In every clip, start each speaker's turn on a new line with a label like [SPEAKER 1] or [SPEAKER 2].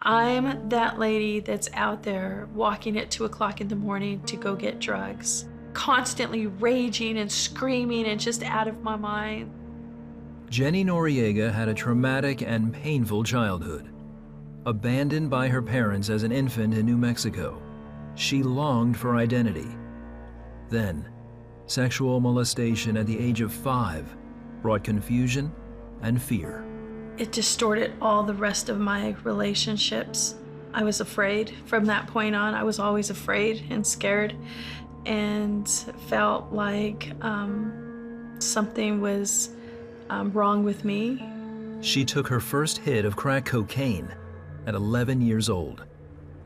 [SPEAKER 1] I'm that lady that's out there walking at 2 o'clock in the morning to go get drugs, constantly raging and screaming and just out of my mind.
[SPEAKER 2] Jenne Noriega had a traumatic and painful childhood. Abandoned by her parents as an infant in New Mexico, she longed for identity. Then, sexual molestation at the age of 5 brought confusion and fear.
[SPEAKER 1] It distorted all the rest of my relationships. I was afraid. From that point on, I was always afraid and scared and felt like something was wrong with me.
[SPEAKER 2] She took her first hit of crack cocaine at 11 years old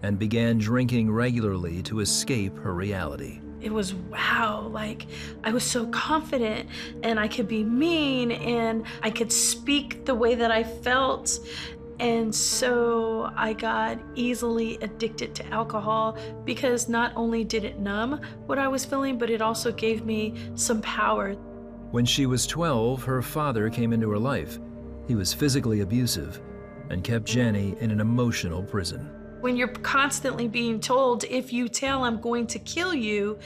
[SPEAKER 2] and began drinking regularly to escape her reality.
[SPEAKER 1] It was wow, like I was so confident and I could be mean and I could speak the way that I felt. And so I got easily addicted to alcohol because not only did it numb what I was feeling, but it also gave me some power.
[SPEAKER 2] When she was 12, her father came into her life. He was physically abusive and kept Jenne in an emotional prison.
[SPEAKER 1] When you're constantly being told, if you tell, I'm going to kill you,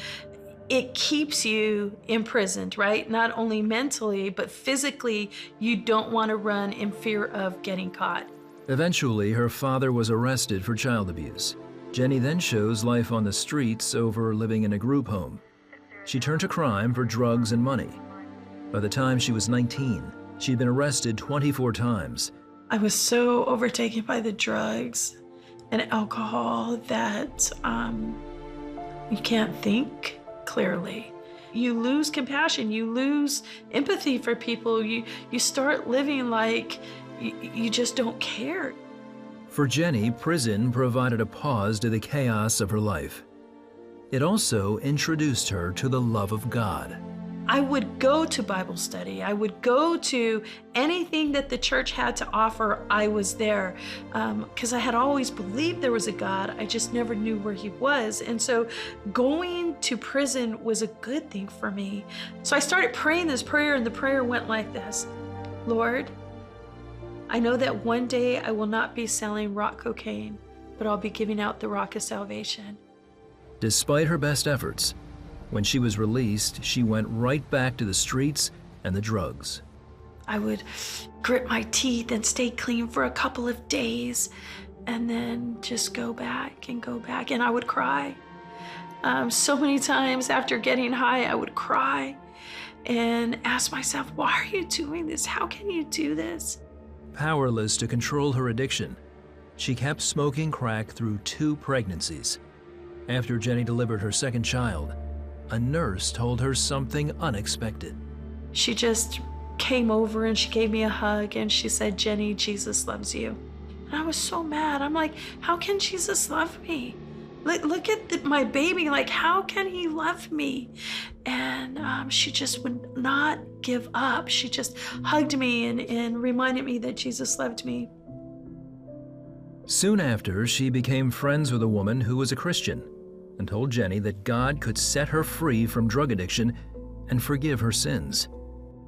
[SPEAKER 1] it keeps you imprisoned, right? Not only mentally, but physically, you don't want to run in fear of getting caught.
[SPEAKER 2] Eventually, her father was arrested for child abuse. Jenne then chose life on the streets over living in a group home. She turned to crime for drugs and money. By the time she was 19, she'd been arrested 24 times.
[SPEAKER 1] I was so overtaken by the drugs and alcohol that you can't think clearly. You lose compassion, you lose empathy for people, you start living like you just don't care.
[SPEAKER 2] For Jenne, prison provided a pause to the chaos of her life. It also introduced her to the love of God.
[SPEAKER 1] I would go to Bible study. I would go to anything that the church had to offer. I was there because I had always believed there was a God. I just never knew where he was. And so going to prison was a good thing for me. So I started praying this prayer, and the prayer went like this: Lord, I know that one day I will not be selling rock cocaine, but I'll be giving out the rock of salvation.
[SPEAKER 2] Despite her best efforts, when she was released, she went right back to the streets and the drugs.
[SPEAKER 1] I would grit my teeth and stay clean for a couple of days and then just go back, and I would cry. So many times after getting high, I would cry and ask myself, why are you doing this? How can you do this?
[SPEAKER 2] Powerless to control her addiction, she kept smoking crack through 2 pregnancies. After Jenne delivered her second child, a nurse told her something unexpected.
[SPEAKER 1] She just came over and she gave me a hug and she said, Jenne, Jesus loves you. And I was so mad. I'm like, how can Jesus love me? Look at my baby, like how can he love me? And she just would not give up. She just hugged me and reminded me that Jesus loved me.
[SPEAKER 2] Soon after, she became friends with a woman who was a Christian and told Jenne that God could set her free from drug addiction and forgive her sins.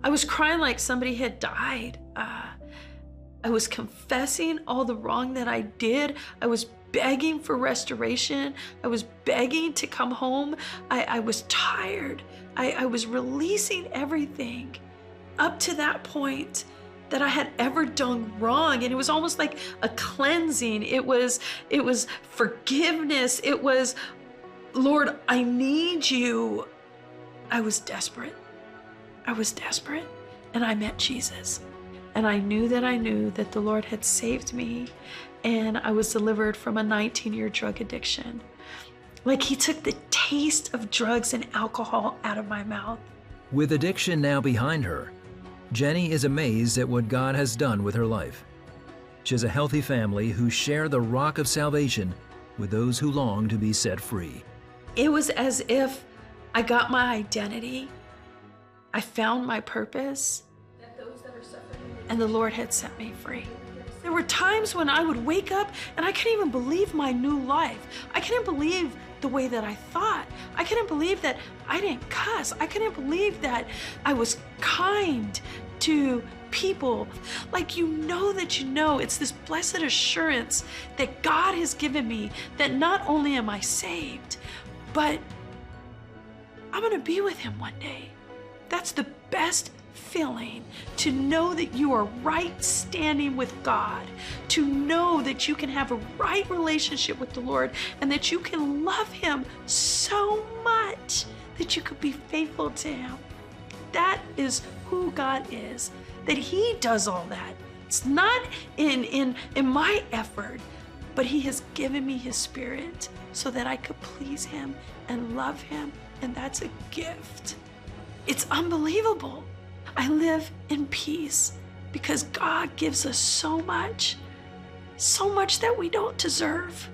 [SPEAKER 1] I was crying like somebody had died. I was confessing all the wrong that I did. I was begging for restoration. I was begging to come home. I was tired. I was releasing everything up to that point that I had ever done wrong. And it was almost like a cleansing. It was forgiveness. It was, Lord, I need you. I was desperate. And I met Jesus. And I knew that the Lord had saved me, and I was delivered from a 19-year drug addiction. Like he took the taste of drugs and alcohol out of my mouth.
[SPEAKER 2] With addiction now behind her, Jenne is amazed at what God has done with her life. She has a healthy family who share the rock of salvation with those who long to be set free.
[SPEAKER 1] It was as if I got my identity, I found my purpose, and the Lord had set me free. There were times when I would wake up and I couldn't even believe my new life. I couldn't believe the way that I thought. I couldn't believe that I didn't cuss. I couldn't believe that I was kind to people. Like, you know that you know. It's this blessed assurance that God has given me that not only am I saved, but I'm going to be with him one day. That's the best feeling, to know that you are right standing with God, to know that you can have a right relationship with the Lord, and that you can love him so much that you could be faithful to him. That is who God is, that he does all that. It's not in my effort, but he has given me his Spirit so that I could please him and love him, and that's a gift. It's unbelievable. I live in peace because God gives us so much that we don't deserve.